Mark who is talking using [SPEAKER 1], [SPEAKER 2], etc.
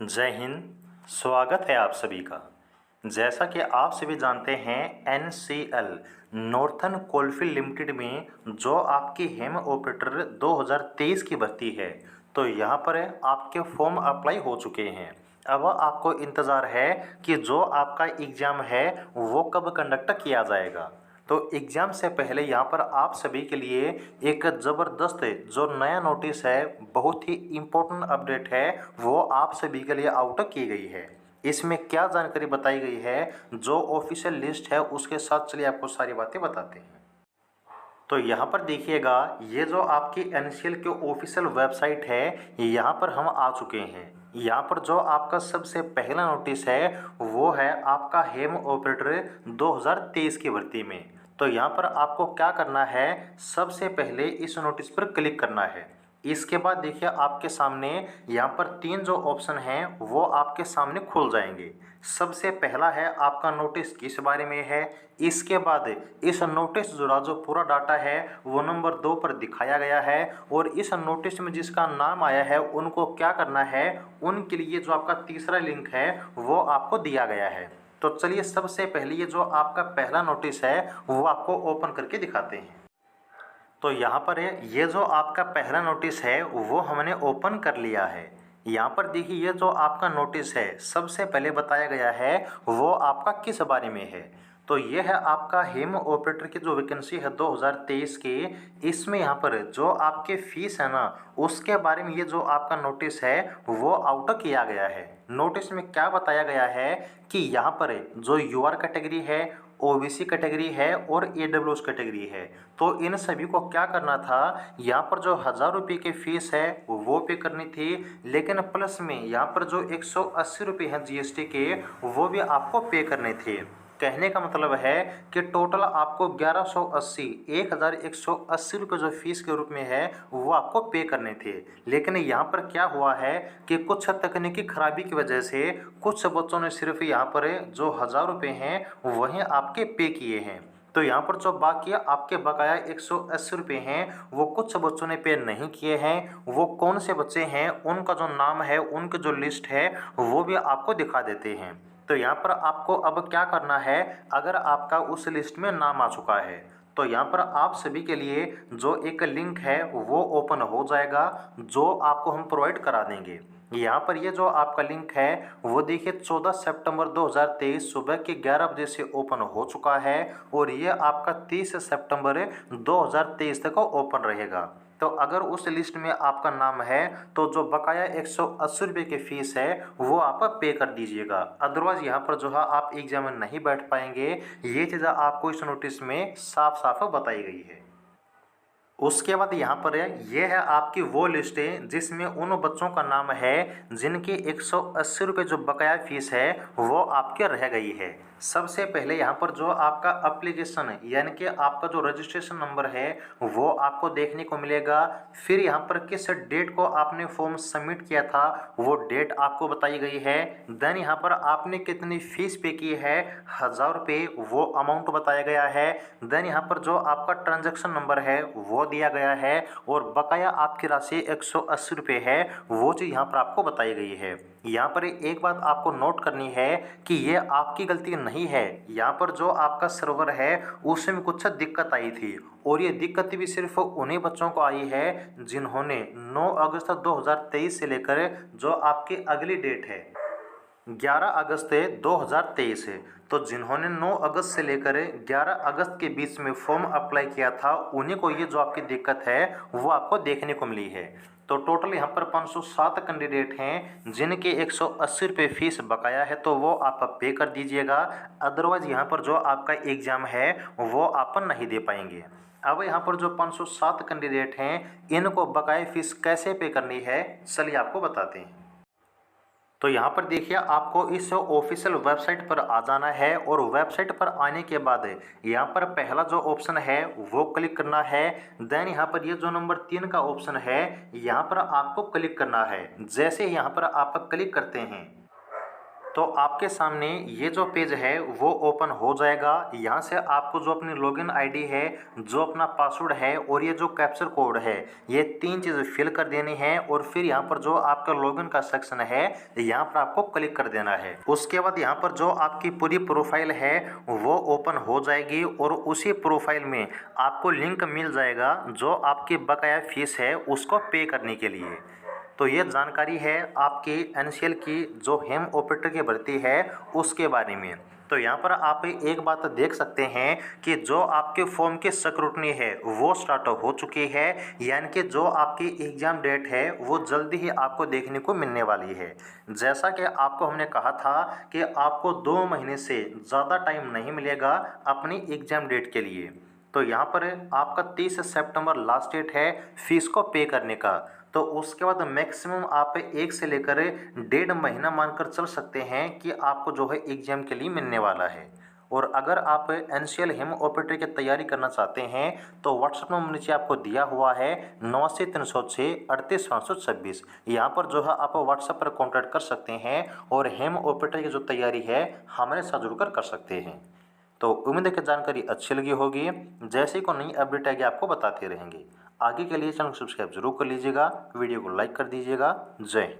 [SPEAKER 1] जय हिंद। स्वागत है आप सभी का। जैसा कि आप सभी जानते हैं, NCL नॉर्थर्न कोलफील्ड लिमिटेड में जो आपकी हेम ऑपरेटर 2023 की भर्ती है, तो यहाँ पर आपके फॉर्म अप्लाई हो चुके हैं। अब आपको इंतज़ार है कि जो आपका एग्ज़ाम है वो कब कंडक्ट किया जाएगा। तो एग्ज़ाम से पहले यहाँ पर आप सभी के लिए एक ज़बरदस्त जो नया नोटिस है, बहुत ही इम्पोर्टेंट अपडेट है, वो आप सभी के लिए आउट की गई है। इसमें क्या जानकारी बताई गई है, जो ऑफिशियल लिस्ट है उसके साथ चलिए आपको सारी बातें बताते हैं। तो यहाँ पर देखिएगा, ये जो आपकी NCL की ऑफिशियल वेबसाइट है, यहाँ पर हम आ चुके हैं। यहाँ पर जो आपका सबसे पहला नोटिस है वो है आपका हेम ऑपरेटर 2023 की भर्ती में। तो यहाँ पर आपको क्या करना है, सबसे पहले इस नोटिस पर क्लिक करना है। इसके बाद देखिए आपके सामने यहाँ पर 3 जो ऑप्शन हैं वो आपके सामने खुल जाएंगे। सबसे पहला है आपका नोटिस किस बारे में है। इसके बाद इस नोटिस जुड़ा जो पूरा डाटा है वो नंबर 2 पर दिखाया गया है, और इस नोटिस में जिसका नाम आया है उनको क्या करना है, उनके लिए जो आपका तीसरा लिंक है वो आपको दिया गया है। तो चलिए सबसे पहले ये जो आपका पहला नोटिस है वो आपको ओपन करके दिखाते हैं। तो यहाँ पर ये जो आपका पहला नोटिस है वो हमने ओपन कर लिया है। यहाँ पर देखिए, ये जो आपका नोटिस है सबसे पहले बताया गया है वो आपका किस बारे में है। तो ये है आपका हेम ऑपरेटर की जो वैकेंसी है 2023 की। इसमें यहाँ पर जो आपके फीस है ना, उसके बारे में ये जो आपका नोटिस है वो आउट किया गया है। नोटिस में क्या बताया गया है कि यहाँ पर जो UR कैटेगरी है, OBC कैटेगरी है और AWS कैटेगरी है, तो इन सभी को क्या करना था, यहाँ पर जो 1000 रुपये की फ़ीस है वो पे करनी थी, लेकिन प्लस में यहाँ पर जो 180 रुपये हैं GST के, वो भी आपको पे करने थे। कहने का मतलब है कि टोटल आपको 1180 रुपये जो फीस के रूप में है वो आपको पे करने थे। लेकिन यहाँ पर क्या हुआ है कि कुछ तकनीकी खराबी की वजह से कुछ बच्चों ने सिर्फ यहाँ पर जो 1000 रुपये हैं वहीं आपके पे किए हैं। तो यहाँ पर जो बाकी आपके बकाया 180 रुपये हैं वो कुछ बच्चों ने पे नहीं किए हैं। वो कौन से बच्चे हैं, उनका जो नाम है, उनकी जो लिस्ट है वो भी आपको दिखा देते हैं। तो यहाँ पर आपको अब क्या करना है, अगर आपका उस लिस्ट में नाम आ चुका है तो यहाँ पर आप सभी के लिए जो एक लिंक है वो ओपन हो जाएगा, जो आपको हम प्रोवाइड करा देंगे। यहाँ पर ये जो आपका लिंक है वो देखिए 14 सितंबर 2023 सुबह के 11 बजे से ओपन हो चुका है, और ये आपका 30 सितंबर 2023 तक ओपन रहेगा। तो अगर उस लिस्ट में आपका नाम है तो जो बकाया 180 रुपये की फ़ीस है वो आप पे कर दीजिएगा। अदरवाइज़ यहाँ पर जो है आप एग्जाम में नहीं बैठ पाएंगे। ये चीज़ आपको इस नोटिस में साफ साफ बताई गई है। उसके बाद यहाँ पर ये है आपकी वो लिस्टें जिसमें उन बच्चों का नाम है जिनकी 180 रुपये जो बकाया फ़ीस है वो आपके रह गई है। सबसे पहले यहाँ पर जो आपका एप्लीकेशन यानी कि आपका जो रजिस्ट्रेशन नंबर है वो आपको देखने को मिलेगा। फिर यहाँ पर किस डेट को आपने फॉर्म सबमिट किया था वो डेट आपको बताई गई है। देन यहाँ पर आपने कितनी फ़ीस पे की है, 1000 रुपये, वो अमाउंट बताया गया है। देन यहाँ पर जो आपका ट्रांजैक्शन नंबर है वो दिया गया है, और बकाया आपकी राशि 180 रुपये है, वो चीज़ यहाँ पर आपको बताई गई है। यहाँ पर एक बात आपको नोट करनी है कि ये आपकी गलती नहीं है। यहाँ पर जो आपका सर्वर है उसमें कुछ दिक्कत आई थी, और ये दिक्कत भी सिर्फ उन्हीं बच्चों को आई है जिन्होंने 9 अगस्त 2023 से लेकर जो आपकी अगली डेट है 11 अगस्त 2023 है, तो जिन्होंने 9 अगस्त से लेकर 11 अगस्त के बीच में फॉर्म अप्लाई किया था उन्हीं को ये जो आपकी दिक्कत है वो आपको देखने को मिली है। तो टोटल यहाँ पर 507 कैंडिडेट हैं जिनके 180 रुपये फीस बकाया है, तो वो आप पे कर दीजिएगा। अदरवाइज़ यहाँ पर जो आपका एग्ज़ाम है वो आप नहीं दे पाएंगे। अब यहाँ पर जो 507 कैंडिडेट हैं इनको बकाया फीस कैसे पे करनी है चलिए आपको बताते हैं। तो यहाँ पर देखिए आपको इस ऑफिशियल वेबसाइट पर आ जाना है, और वेबसाइट पर आने के बाद यहाँ पर पहला जो ऑप्शन है वो क्लिक करना है। देन यहाँ पर ये जो नंबर 3 का ऑप्शन है यहाँ पर आपको क्लिक करना है। जैसे यहाँ पर आप क्लिक करते हैं तो आपके सामने ये जो पेज है वो ओपन हो जाएगा। यहाँ से आपको जो अपनी लॉगिन आईडी है, जो अपना पासवर्ड है और ये जो कैप्चर कोड है, ये 3 चीज़ें फिल कर देनी है और फिर यहाँ पर जो आपका लॉगिन का सेक्शन है यहाँ पर आपको क्लिक कर देना है। उसके बाद यहाँ पर जो आपकी पूरी प्रोफाइल है वो ओपन हो जाएगी और उसी प्रोफाइल में आपको लिंक मिल जाएगा जो आपकी बकाया फीस है उसको पे करने के लिए। तो ये जानकारी है आपकी एनसीएल की जो हेम ऑपरेटर की भर्ती है उसके बारे में। तो यहाँ पर आप एक बात देख सकते हैं कि जो आपके फॉर्म की स्क्रूटनी है वो स्टार्ट हो चुकी है, यानी कि जो आपकी एग्ज़ाम डेट है वो जल्दी ही आपको देखने को मिलने वाली है। जैसा कि आपको हमने कहा था कि आपको 2 महीने से ज़्यादा टाइम नहीं मिलेगा अपनी एग्ज़ाम डेट के लिए। तो यहाँ पर आपका 30 सितंबर लास्ट डेट है फीस को पे करने का। तो उसके बाद मैक्सिमम आप 1 से लेकर 1.5 महीना मानकर चल सकते हैं कि आपको जो है एग्ज़ाम के लिए मिलने वाला है। और अगर आप एनसीएल हेम ऑपरेटर की तैयारी करना चाहते हैं तो व्हाट्सएप नंबर नीचे आपको दिया हुआ है 89 306 38 526। यहाँ पर जो है आप व्हाट्सएप पर कॉन्टैक्ट कर सकते हैं और हेम ऑपरेटर की जो तैयारी है हमारे साथ जुड़कर कर सकते हैं। तो उम्मीद है कि जानकारी अच्छी लगी होगी। जैसे ही कोई नई अपडेट आएगी आपको बताते रहेंगे। आगे के लिए चैनल को सब्सक्राइब जरूर कर लीजिएगा, वीडियो को लाइक कर दीजिएगा। जय हिंद।